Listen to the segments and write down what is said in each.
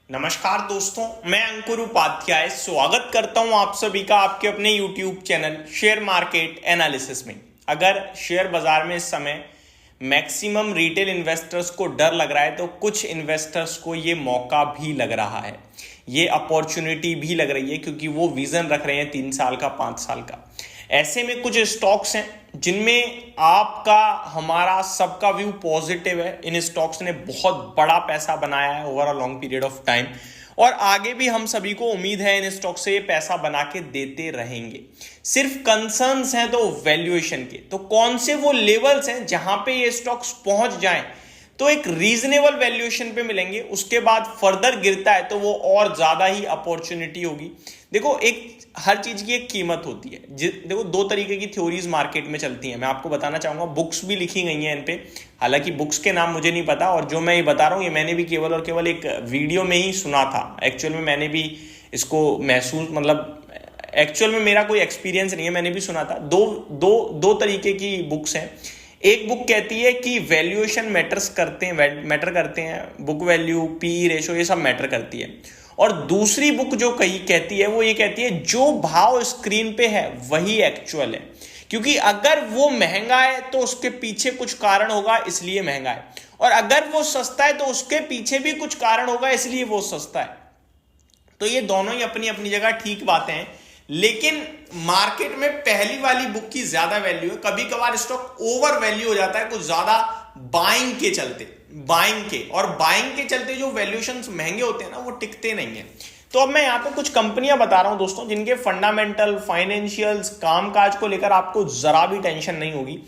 नमस्कार दोस्तों, मैं अंकुर उपाध्याय स्वागत करता हूं आप सभी का आपके अपने YouTube channel share market analysis में। अगर शेयर बाजार में इस समय मैक्सिमम रिटेल इन्वेस्टर्स को डर लग रहा है तो कुछ इन्वेस्टर्स को ये मौका भी लग रहा है, ये अपॉर्चुनिटी भी लग रही है, क्योंकि वो विजन रख रहे हैं 3 साल का 5 साल का। ऐसे में कुछ स्टॉक्स हैं जिनमें आपका हमारा सबका व्यू पॉजिटिव है। इन स्टॉक्स ने बहुत बड़ा पैसा बनाया है over a long period of time, और आगे भी हम सभी को उम्मीद है इन स्टॉक से ये पैसा बना के देते रहेंगे। सिर्फ कंसर्न्स हैं तो वैल्यूएशन के, तो कौन से वो लेवल्स हैं जहां पे ये स्टॉक्स पहुंच जाएं तो एक रीजनेबल वैल्यूएशन पे मिलेंगे, उसके बाद फर्दर गिरता है तो वो और ज्यादा ही अपॉर्चुनिटी होगी। देखो, एक हर चीज की एक कीमत होती है। देखो, 2 तरीके की थ्योरीज मार्केट में चलती हैं, मैं आपको बताना चाहूंगा। बुक्स भी लिखी गई हैं इन पे, हालांकि बुक्स के नाम मुझे नहीं पता, और जो मैं ये बता रहा हूं ये मैंने भी केवल और केवल एक वीडियो में ही सुना था। एक्चुअल में मैंने भी इसको महसूस, मतलब एक्चुअल में मेरा कोई एक्सपीरियंस नहीं है, मैंने भी सुना था। दो तरीके की बुक्स हैं। एक बुक कहती है कि वैल्यूएशन मैटर करते हैं, बुक वैल्यू, पी रेशो, ये सब मैटर करती है। और दूसरी बुक जो कहती है वो ये कहती है जो भाव स्क्रीन पे है वही एक्चुअल है, क्योंकि अगर वो महंगा है तो उसके पीछे कुछ कारण होगा इसलिए महंगा है, और अगर वो सस्ता है तो उसके पीछे भी कुछ कारण होगा इसलिए वो सस्ता है। तो ये दोनों ही अपनी अपनी जगह ठीक बातें हैं, लेकिन मार्केट में पहली वाली बुक की ज्यादा वैल्यू है। कभी कभार स्टॉक ओवर वैल्यू हो जाता है कुछ ज्यादा बाइंग के चलते जो वैल्यूएशंस महंगे होते हैं ना, वो टिकते नहीं है। तो अब मैं यहां पे कुछ कंपनियां बता रहा हूं दोस्तों जिनके फंडामेंटल, फाइनेंशियल्स, कामकाज को लेकर आपको जरा भी टेंशन नहीं होगी,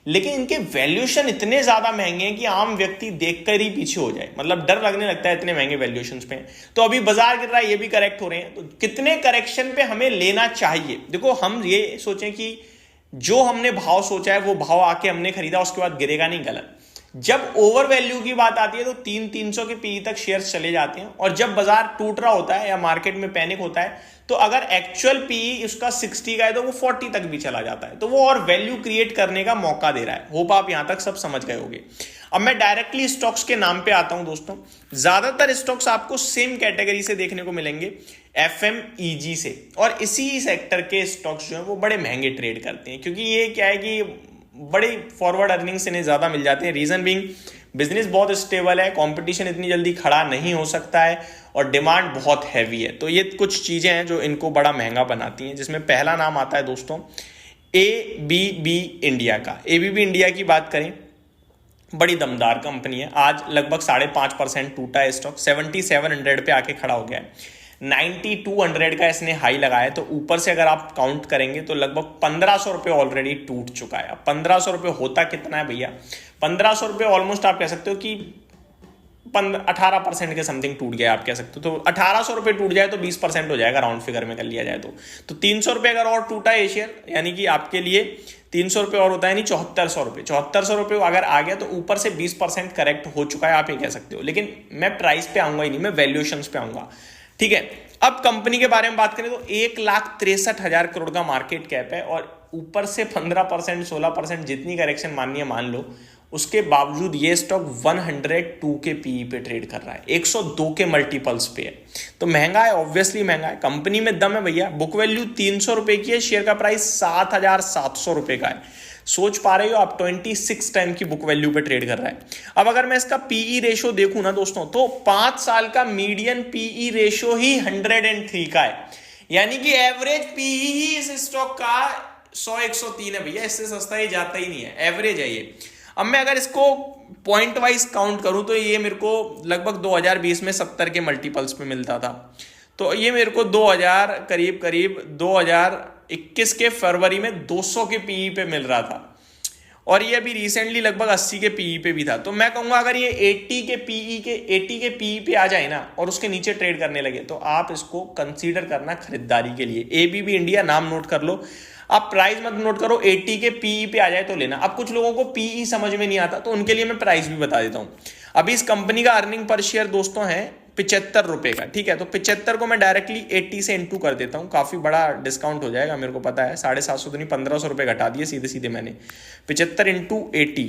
लेकिन इनके वैल्यूएशन इतने ज्यादा महंगे हैं कि आम व्यक्ति देखकर ही पीछे हो जाए, मतलब डर लगने लगता है इतने महंगे वैल्यूएशंस पे। तो अभी बाजार गिर रहा है, ये भी करेक्ट हो रहे हैं, तो कितने करेक्शन पे हमें लेना चाहिए? देखो, हम ये सोचें कि जो हमने भाव सोचा है वो भाव आके हमने खरीदा, उसके बाद गिरेगा नहीं, गलत। जब ओवर वैल्यू की बात आती है तो 300 के पीई तक शेयर्स चले जाते हैं, और जब बाजार टूट रहा होता है या मार्केट में पैनिक होता है तो अगर एक्चुअल पीई उसका 60 का है तो वो 40 तक भी चला जाता है, तो वो और वैल्यू क्रिएट करने का मौका दे रहा है। होप आप यहां तक सब समझ गए होंगे। अब मैं डायरेक्टली स्टॉक्स के नाम पे आता हूं दोस्तों। ज्यादातर स्टॉक्स आपको सेम कैटेगरी से देखने को मिलेंगे, एफएमईजी से, और इसी सेक्टर के स्टॉक्स जो है वो बड़े महंगे ट्रेड करते हैं, क्योंकि ये क्या है कि बड़ी फॉरवर्ड अर्निंग्स इन्हें ज्यादा मिल जाते हैं। रीजन बीइंग, बिजनेस बहुत स्टेबल है, कंपटीशन इतनी जल्दी खड़ा नहीं हो सकता है, और डिमांड बहुत हैवी है। तो ये कुछ चीजें हैं जो इनको बड़ा महंगा बनाती हैं, जिसमें पहला नाम आता है दोस्तों एबीबी इंडिया का। एबीबी इंडिया की बात करें, बड़ी दमदार कंपनी है। आज लगभग 5.5% टूटा है स्टॉक, 7700 पे आके खड़ा हो गया है। 9200 का इसने हाई लगाया है, तो ऊपर से अगर आप काउंट करेंगे तो लगभग 1500 रुपये ऑलरेडी टूट चुका है। अब 1500 रुपये होता कितना है भैया? 1500 रुपये ऑलमोस्ट आप कह सकते हो कि 18% के समथिंग टूट गया, आप कह सकते हो। तो 1800 रुपये टूट जाए तो 20% हो जाएगा, राउंड फिगर में कर लिया जाए तो 300 रुपये अगर और टूटा है शेयर, यानी कि आपके लिए 300 रुपये और होता है, नहीं 7400 रुपये। 7400 रुपये अगर आ गया तो ऊपर से 20% करेक्ट हो चुका है, आप ये कह सकते हो। लेकिन मैं प्राइस पे आऊंगा ही नहीं, मैं वैल्यूएशंस पे आऊंगा, ठीक है। अब कंपनी के बारे में बात करें तो 1,63,000 करोड़ का मार्केट कैप है, और ऊपर से 15% 16% जितनी करेक्शन माननी है मान लो, उसके बावजूद ये स्टॉक 102 के पीई पे ट्रेड कर रहा है, 102 के मल्टीपल्स पे है। तो महंगा है, ऑब्वियसली महंगा है, कंपनी में दम है भैया। बुक वैल्यू 300 रुपए की है, शेयर का प्राइस 7,700 रुपए का है। सोच पा रहे हो आप, 26 टाइम की बुक वैल्यू पे ट्रेड कर रहा है। अब अगर मैं इसका पीई रेशो देखूं ना दोस्तों, तो 5 साल का मीडियन पीई रेशो ही 103 का है, यानी कि एवरेज पीई ही इस स्टॉक का 100-103 है भैया, इससे सस्ता ये जाता ही नहीं है, एवरेज है ये। अब मैं अगर इसको पॉइंट वाइज काउंट करूं तो ये मेरे को लगभग 2020 में 70 के मल्टीपल्स पे मिलता था, तो ये मेरे को 2021 के फरवरी में 200 के पीई पे मिल रहा था, और ये अभी रिसेंटली लगभग 80 के पीई पे भी था। तो मैं कहूंगा अगर ये 80 के पीई पे आ जाए ना और उसके नीचे ट्रेड करने लगे तो आप इसको कंसीडर करना खरीदारी के लिए। एबीबी इंडिया नाम नोट कर लो, आप प्राइस मत नोट करो, 80 के पीई पे आ जाए तो लेना। अब कुछ लोगों को पीई समझ में नहीं आता, तो उनके लिए मैं प्राइस भी बता देता हूं। अभी इस कंपनी का अर्निंग पर शेयर दोस्तों है 75 रुपए का, ठीक है। तो 75 को मैं डायरेक्टली 80 से इंटू कर देता हूं, काफी बड़ा डिस्काउंट हो जाएगा, मेरे को पता है। 750 तो नहीं, 1500 रुपए घटा दिए सीधे सीधे मैंने। 75 इंटू 80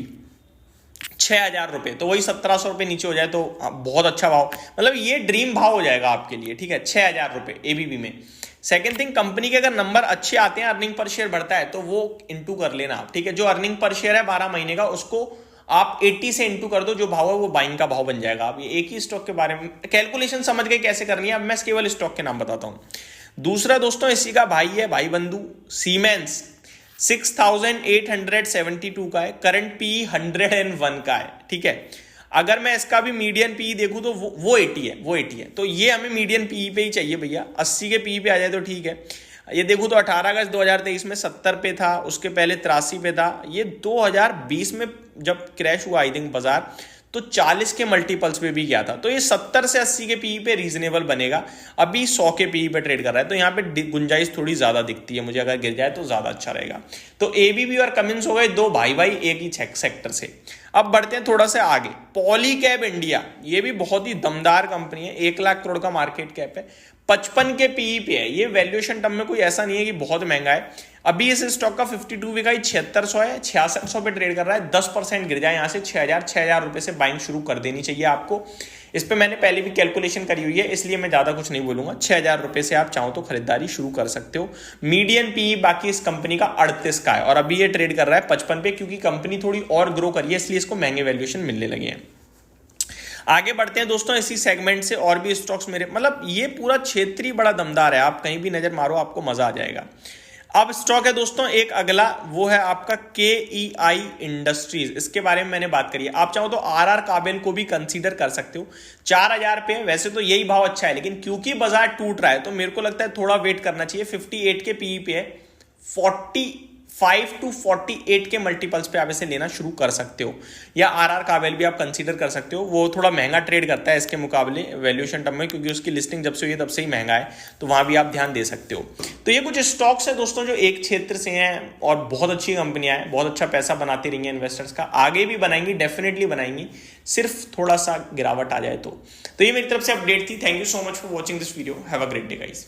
6,000 रुपये, तो वही 1,700 रुपये नीचे हो जाए तो बहुत अच्छा भाव, मतलब ये ड्रीम भाव हो जाएगा आपके लिए, ठीक है, 6,000 रुपये एबीबी में। सेकंड थिंग, कंपनी के अगर नंबर अच्छे आते हैं, अर्निंग पर शेयर बढ़ता है, तो वो इंटू कर लेना आप, ठीक है। जो अर्निंग पर शेयर है 12 महीने का, उसको आप 80 से इंटू कर दो, जो भाव है वो बाइंग का भाव बन जाएगा। आप ये एक ही स्टॉक के बारे में कैलकुलेशन समझ गए कैसे करनी है। अब मैं केवल स्टॉक के नाम बताता हूं। दूसरा दोस्तों इसी का भाई है, भाई बंधु, सीमेंस 6,872 का है, करंट पी 101 का है, ठीक है। अगर मैं इसका भी मीडियन पी देखूं तो वो 80 है, वो 80 है, तो ये हमें मीडियन पी पे ही चाहिए भैया। 80 के पी पे आ जाए तो ठीक है। ये देखूं तो 18 अगस्त 2023 में 70 पे था, उसके पहले 83 पे था। ये 2020 में जब क्रैश हुआ आई थिंक बाजार, तो 40 के मल्टीपल्स पे भी गया था। तो ये 70 से 80 के पीई पे रीजनेबल बनेगा। अभी 100 के पीई पे ट्रेड कर रहा है, तो यहाँ पे गुंजाइश थोड़ी ज्यादा दिखती है मुझे, अगर गिर जाए तो ज्यादा अच्छा रहेगा। तो एबीबी और कमिंस हो गए दो भाई भाई एक ही सेक्टर से। अब बढ़ते हैं थोड़ा सा आगे, पॉलीकैब इंडिया, ये भी बहुत ही दमदार कंपनी है, 1 लाख करोड़ का मार्केट कैप है, 55 के पीई पे है। ये वैल्यूएशन टर्म में कोई ऐसा नहीं है कि बहुत महंगा है। अभी इस स्टॉक का 52 वीक 7600 है, 6600 पे ट्रेड कर रहा है। 10% गिर जाए यहाँ से 6,000 रुपए से बाइंग शुरू कर देनी चाहिए आपको। इस पे मैंने पहले भी कैलकुलेशन करी हुई है, इसलिए मैं ज्यादा कुछ नहीं बोलूंगा। 6,000 रुपए से आप चाहो तो खरीदारी शुरू कर सकते हो। मीडियन पीई बाकी इस कंपनी का 38 का है, और अभी ये ट्रेड कर रहा है 55 पे, क्योंकि कंपनी थोड़ी और ग्रो करी है, इसलिए इसको महंगे वैल्यूएशन मिलने लगे हैं। आगे बढ़ते हैं दोस्तों, इसी सेगमेंट से और भी स्टॉक्स मेरे, मतलब ये पूरा क्षेत्र ही बड़ा दमदार है, आप कहीं भी नजर मारो आपको मजा आ जाएगा। अब स्टॉक है दोस्तों एक अगला, वो है आपका KEI इंडस्ट्रीज। इसके बारे में मैंने बात करी है। आप चाहो तो RR काबिल को भी कंसीडर कर सकते हो। 4,000 पे, वैसे तो यही भाव अच्छा है, लेकिन क्योंकि बाजार टूट रहा है तो मेरे को लगता है थोड़ा वेट करना चाहिए। 58 के पीई पे है, 45 to 48 के मल्टीपल्स पे आप इसे लेना शुरू कर सकते हो, या RR काबिल भी आप कंसीडर कर सकते हो। वो थोड़ा महंगा ट्रेड करता है इसके मुकाबले वैल्यूएशन टर्म में, क्योंकि उसकी लिस्टिंग जब से हुई है तब से ही महंगा है, तो वहां भी आप ध्यान दे सकते हो। तो ये कुछ स्टॉक्स है दोस्तों जो एक क्षेत्र से हैं और बहुत अच्छी कंपनियां हैं, बहुत अच्छा पैसा बनाती रही हैं इन्वेस्टर्स का, आगे भी बनाएंगी, डेफिनेटली बनाएंगी, सिर्फ थोड़ा सा गिरावट आ जाए तो। ये मेरी तरफ से अपडेट थी। Thank you so much for watching this video. Have a great day guys.